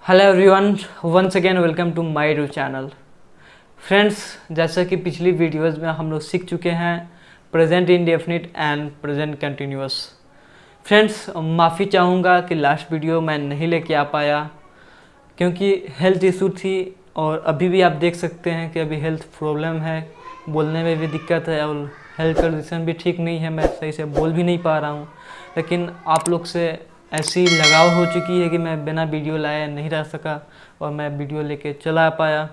Hello everyone, once again welcome to my YouTube channel. Friends, जैसा कि पिछली videos में हम लोग सीख चुके हैं present indefinite and present continuous. Friends, माफ़ी चाहूँगा कि लास्ट वीडियो मैं नहीं लेके आ पाया क्योंकि हेल्थ इशू थी और अभी भी आप देख सकते हैं कि अभी हेल्थ प्रॉब्लम है, बोलने में भी दिक्कत है और हेल्थ कंडीशन भी ठीक नहीं है। मैं सही से बोल भी नहीं पा रहा हूँ, लेकिन आप लोग से ऐसी लगाव हो चुकी है कि मैं बिना वीडियो लाए नहीं रह सका और मैं वीडियो लेके चला पाया।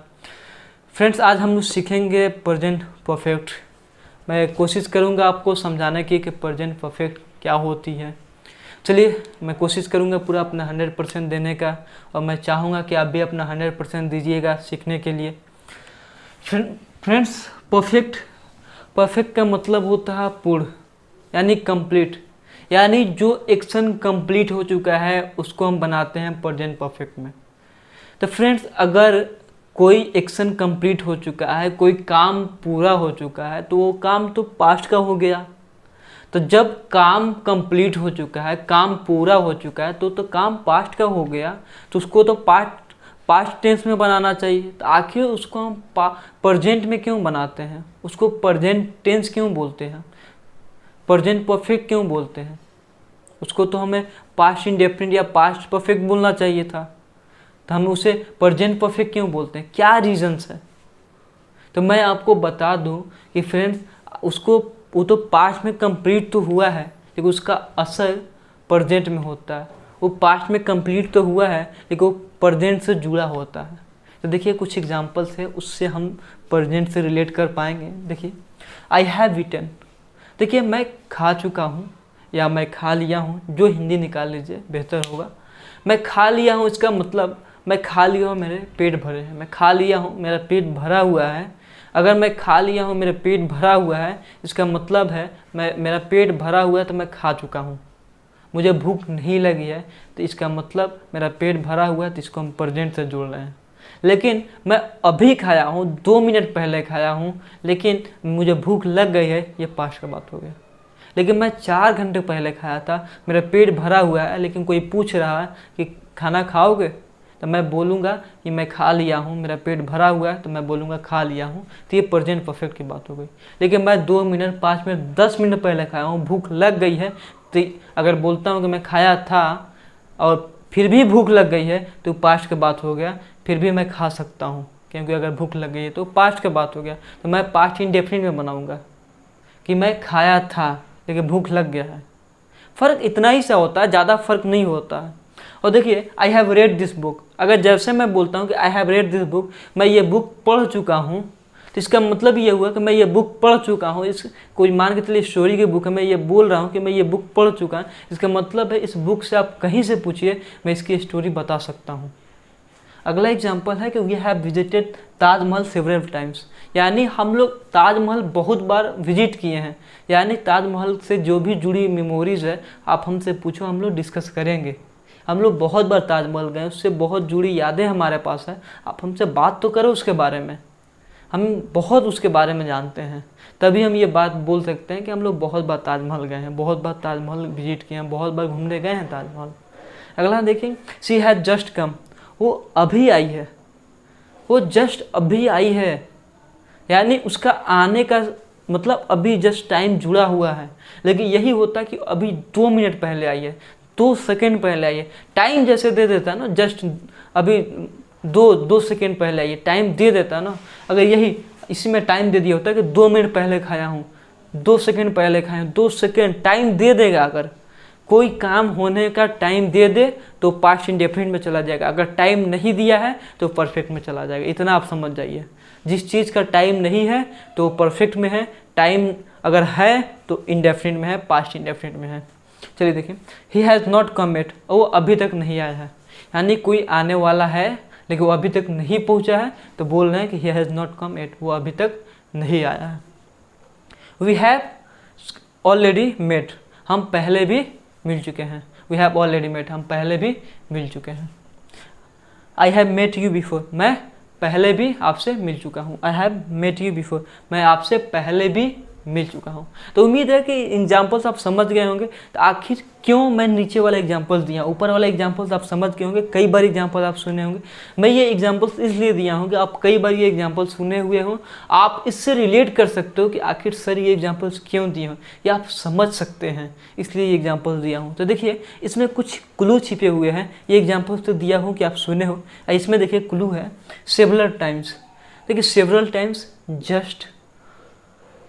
फ्रेंड्स, आज हम लोग सीखेंगे प्रेजेंट परफेक्ट। मैं कोशिश करूंगा आपको समझाने की कि प्रेजेंट परफेक्ट क्या होती है। चलिए, मैं कोशिश करूंगा पूरा अपना 100% देने का और मैं चाहूँगा कि आप भी अपना 100% दीजिएगा सीखने के लिए। फ्रेंड्स, परफेक्ट का मतलब होता है पूर्ण, यानी कंप्लीट, यानी जो एक्शन कंप्लीट हो चुका है उसको हम बनाते हैं प्रेजेंट परफेक्ट में। तो फ्रेंड्स, अगर कोई एक्शन कंप्लीट हो चुका है, कोई काम पूरा हो चुका है, तो वो काम तो पास्ट का हो गया। तो जब काम कंप्लीट हो चुका है, काम पूरा हो चुका है, तो काम पास्ट का हो गया, तो उसको तो पास्ट टेंस में बनाना चाहिए। तो आखिर उसको हम प्रेजेंट में क्यों बनाते हैं, उसको प्रेजेंट टेंस क्यों बोलते हैं, प्रेजेंट परफेक्ट क्यों बोलते हैं? उसको तो हमें पास्ट इंडेफिनिट या पास्ट परफेक्ट बोलना चाहिए था, तो हम उसे प्रेजेंट परफेक्ट क्यों बोलते हैं? क्या रीजंस है? तो मैं आपको बता दूं कि फ्रेंड्स, वो तो पास्ट में कंप्लीट तो हुआ है, लेकिन उसका असर प्रेजेंट में होता है। वो पास्ट में कंप्लीट तो हुआ है, लेकिन वो प्रेजेंट से जुड़ा होता है। तो देखिए, कुछ एग्जांपल्स है, उससे हम प्रेजेंट से रिलेट कर पाएंगे। देखिए, आई हैव ईटन। देखिए, मैं खा चुका हूँ या मैं खा लिया हूँ, जो हिंदी निकाल लीजिए बेहतर होगा। मैं खा लिया हूँ, इसका मतलब मैं खा लिया हूँ, मेरे पेट भरे हैं। मैं खा लिया हूँ, मेरा पेट भरा हुआ है। अगर मैं खा लिया हूँ, मेरा पेट भरा हुआ है, इसका मतलब है मेरा पेट भरा हुआ है तो मैं खा चुका हूँ। मुझे भूख नहीं लगी है, तो इसका मतलब मेरा पेट भरा हुआ है, तो इसको हम प्रेजेंट से जोड़ रहे हैं। लेकिन मैं अभी खाया हूँ, 2 मिनट पहले खाया हूँ, लेकिन मुझे भूख लग गई है, ये पास्ट का बात हो गया। लेकिन मैं 4 घंटे पहले खाया था, मेरा पेट भरा हुआ है, लेकिन कोई पूछ रहा है कि खाना खाओगे, तो मैं बोलूँगा कि मैं खा लिया हूँ, मेरा पेट भरा हुआ है, तो मैं बोलूँगा खा लिया हूँ। तो ये प्रेजेंट परफेक्ट की बात हो गई। लेकिन मैं 2 मिनट, 5 मिनट, 10 मिनट पहले खाया हूँ, भूख लग गई है, तो अगर बोलता हूँ कि मैं खाया था और फिर भी भूख लग गई है, तो पास्ट का बात हो गया। फिर भी मैं खा सकता हूँ, क्योंकि अगर भूख लग गई है तो पास्ट का बात हो गया। तो मैं पास्ट इंडेफिनिट में बनाऊँगा कि मैं खाया था लेकिन भूख लग गया है। फ़र्क इतना ही सा होता है, ज़्यादा फर्क नहीं होता है। और देखिए, I have read this book. अगर जैसे मैं बोलता हूँ कि I have read this book, मैं ये बुक पढ़ चुका हूँ, तो इसका मतलब ये हुआ कि मैं ये बुक पढ़ चुका हूँ। कोई मान के चलिए स्टोरी की बुक है, मैं ये बोल रहा हूँ कि मैं ये बुक पढ़ चुका हूँ, इसका मतलब है इस बुक से आप कहीं से पूछिए, मैं इसकी स्टोरी बता सकता हूँ। अगला एग्जाम्पल है कि we have visited Taj Mahal several times, यानी हम लोग ताजमहल बहुत बार विजिट किए हैं। यानी ताजमहल से जो भी जुड़ी मेमोरीज है, आप हमसे पूछो, हम लोग डिस्कस करेंगे। हम लोग बहुत बार ताजमहल गए, उससे बहुत जुड़ी यादें हमारे पास है। आप हमसे बात तो करो उसके बारे में, हम बहुत उसके बारे में जानते हैं, तभी हम ये बात बोल सकते हैं कि हम लोग बहुत बार ताजमहल गए हैं, बहुत बार ताजमहल विजिट किए हैं, बहुत बार घूमने गए हैं ताजमहल। अगला देखिए, शी हैज जस्ट कम। वो अभी आई है, वो जस्ट अभी आई है, यानी उसका आने का मतलब अभी जस्ट टाइम जुड़ा हुआ है। लेकिन यही होता कि अभी 2 मिनट पहले आई है, 2 सेकेंड पहले आई है। टाइम जैसे दे देता है ना, जस्ट अभी 2 सेकेंड पहले आई है, टाइम दे देता है ना। अगर यही इसी में टाइम दे दिया होता है कि 2 मिनट पहले खाया हूँ, 2 सेकेंड पहले खाया हूँ, 2 सेकेंड टाइम दे देगा। अगर कोई काम होने का टाइम दे दे तो पास्ट इंडेफिनिट में चला जाएगा, अगर टाइम नहीं दिया है तो परफेक्ट में चला जाएगा। इतना आप समझ जाइए, जिस चीज़ का टाइम नहीं है तो परफेक्ट में है, टाइम अगर है तो इंडेफिनिट में है, पास्ट इंडेफिनिट में है। चलिए देखिए, he has not come yet, वो अभी तक नहीं आया है, यानी कोई आने वाला है लेकिन वो अभी तक नहीं पहुंचा है, तो बोल रहे हैं कि he has not come yet, वो अभी तक नहीं आया है। वी हैव ऑलरेडी मेट, हम पहले भी मिल चुके हैं। वी हैव ऑलरेडी मेट, हम पहले भी मिल चुके हैं। I have met you before, मैं पहले भी आपसे मिल चुका हूँ। I have met you before, मैं आपसे पहले भी मिल चुका हूँ। तो उम्मीद है कि एग्जाम्पल्स आप समझ गए होंगे। तो आखिर क्यों मैं नीचे वाला एग्जाम्पल्स दिया, ऊपर वाला एग्जाम्पल्स आप समझ गए होंगे, कई बार एग्जाम्पल आप सुने होंगे। मैं ये एग्जाम्पल्स इसलिए दिया हूँ कि आप कई बार ये एग्जाम्पल सुने हुए हों, आप इससे रिलेट कर सकते हो कि आखिर सर ये एग्जाम्पल्स क्यों दिए हों, या आप समझ सकते हैं, इसलिए ये एग्जाम्पल्स दिया हूँ। तो देखिए इसमें कुछ क्लू छिपे हुए हैं, ये एग्जाम्पल्स तो दिया हूँ कि आप सुने हो। इसमें देखिए क्लू है सेवरल टाइम्स। देखिए several times, just,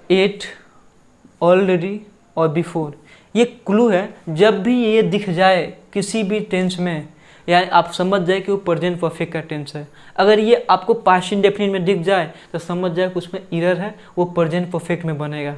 at, already और बिफोर, ये क्लू है। जब भी ये दिख जाए किसी भी टेंस में, यानी आप समझ जाए कि वो प्रेजेंट परफेक्ट का टेंस है। अगर ये आपको पास्ट इंडेफिनिट में दिख जाए तो समझ जाए कि उसमें एरर है, वो प्रेजेंट परफेक्ट में बनेगा।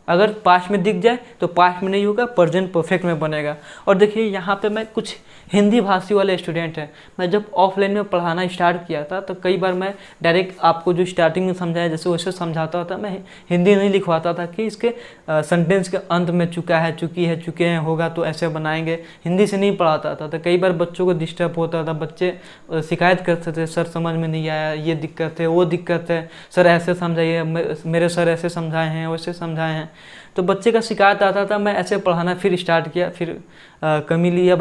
अगर पास्ट में दिख जाए तो पास्ट में नहीं होगा, प्रेजेंट परफेक्ट में बनेगा। और देखिए यहाँ पे मैं कुछ हिंदी भाषी वाले स्टूडेंट हैं, मैं जब ऑफलाइन में पढ़ाना स्टार्ट किया था तो कई बार मैं डायरेक्ट आपको जो स्टार्टिंग में समझाया जैसे वैसे समझाता था, मैं हिंदी नहीं लिखवाता था कि इसके सेंटेंस के अंत में चुका है, चुकी है, चुके हैं, होगा तो ऐसे बनाएंगे, हिंदी से नहीं पढ़ाता था। तो कई बार बच्चों को डिस्टर्ब होता था, बच्चे शिकायत करते थे, सर समझ में नहीं आया, ये दिक्कत है, वो दिक्कत है, सर ऐसे समझाइए, मेरे सर ऐसे समझाए हैं, वैसे समझाए हैं। तो बच्चे का शिकायत आता था, मैं ऐसे पढ़ाना फिर स्टार्ट किया, फिर कमी लिया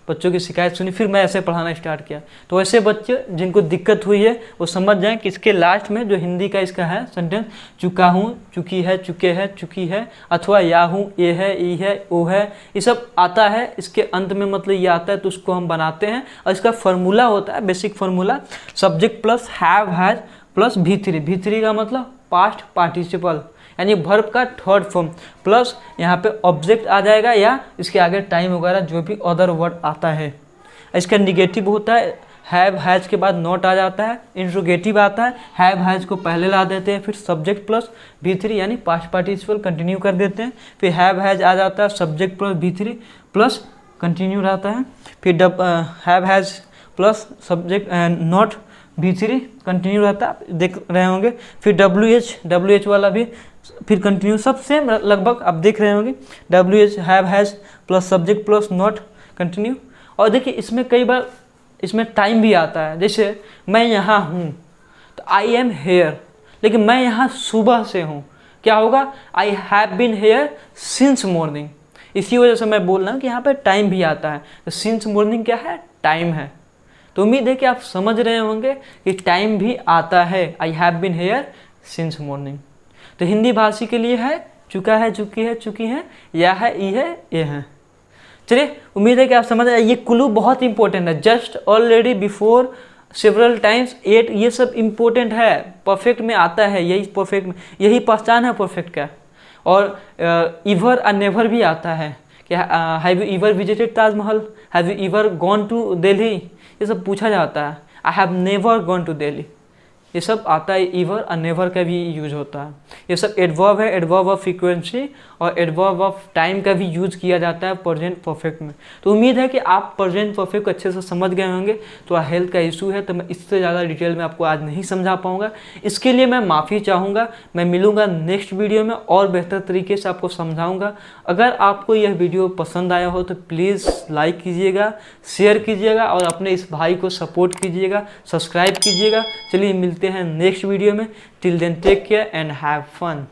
बच्चों की शिकायत सुनी, फिर मैं ऐसे पढ़ाना स्टार्ट किया। तो ऐसे बच्चे जिनको दिक्कत हुई है वो समझ जाएं कि इसके लास्ट में जो हिंदी का इसका है सेंटेंस, चुका हूँ, चुकी है, चुके हैं, चुकी है, अथवा या हूँ, ये है, ई है, ओ है, ये सब आता है। इसके अंत में मतलब ये आता है तो उसको हम बनाते हैं। और इसका फार्मूला होता है, basic formula, subject plus have has plus V3 का मतलब पास्ट पार्टिसिपल, यानी वर्ब का थर्ड फॉर्म, प्लस यहाँ पे ऑब्जेक्ट आ जाएगा या इसके आगे टाइम वगैरह जो भी अदर वर्ड आता है। इसका निगेटिव होता है, हैव हैज के बाद नॉट आ जाता है, इंट्रोगेटिव आता है, हैव हैज को पहले ला देते हैं, फिर सब्जेक्ट प्लस V3 यानी पास्ट पार्टिसिपल कंटिन्यू कर देते हैं, फिर हैव हैज आ जाता है, subject plus V3 plus continue रहता है, फिर have has plus subject not V3 continue रहता है, देख रहे होंगे, फिर WH वाला भी फिर कंटिन्यू, सब सेम लगभग आप देख रहे होंगे, WH have has plus subject plus not continue. और देखिए इसमें कई बार इसमें टाइम भी आता है, जैसे मैं यहाँ हूँ तो आई एम हेयर, लेकिन मैं यहाँ सुबह से हूँ, क्या होगा, I have been here since morning. इसी वजह से मैं बोल रहा हूँ कि यहाँ पे टाइम भी आता है। तो सिंस मॉर्निंग क्या है, टाइम है। तो उम्मीद है कि आप समझ रहे होंगे कि टाइम भी आता है, I have been here since morning. तो हिंदी भाषी के लिए है चुका है, चुकी है, चुकी है, या है, ई है, ये है। चलिए उम्मीद है कि आप समझ आए। ये क्लू बहुत इंपॉर्टेंट है, just, already, before, several times, at, ये सब इंपॉर्टेंट है, परफेक्ट में आता है, यही परफेक्ट में, यही पहचान है परफेक्ट का। और इवर और नेवर भी आता है कि have you ever visited Taj Mahal, have you ever gone to Delhi, ये सब पूछा जाता है। I have never gone to Delhi, ये सब आता है। इवर और नेवर का भी यूज होता है। ये सब एडवर्ब है, एडवर्ब ऑफ फ्रीक्वेंसी और एडवर्ब ऑफ टाइम का भी यूज किया जाता है प्रेजेंट परफेक्ट में। तो उम्मीद है कि आप प्रेजेंट परफेक्ट को अच्छे से समझ गए होंगे। तो हेल्थ का इशू है तो मैं इससे ज़्यादा डिटेल में आपको आज नहीं समझा पाऊंगा, इसके लिए मैं माफ़ी चाहूँगा। मैं मिलूँगा नेक्स्ट वीडियो में और बेहतर तरीके से आपको समझाऊँगा। अगर आपको यह वीडियो पसंद आया हो तो प्लीज़ लाइक कीजिएगा, शेयर कीजिएगा और अपने इस भाई को सपोर्ट कीजिएगा, सब्सक्राइब कीजिएगा। चलिए मिलते हैं नेक्स्ट वीडियो में। Till then take care and have fun.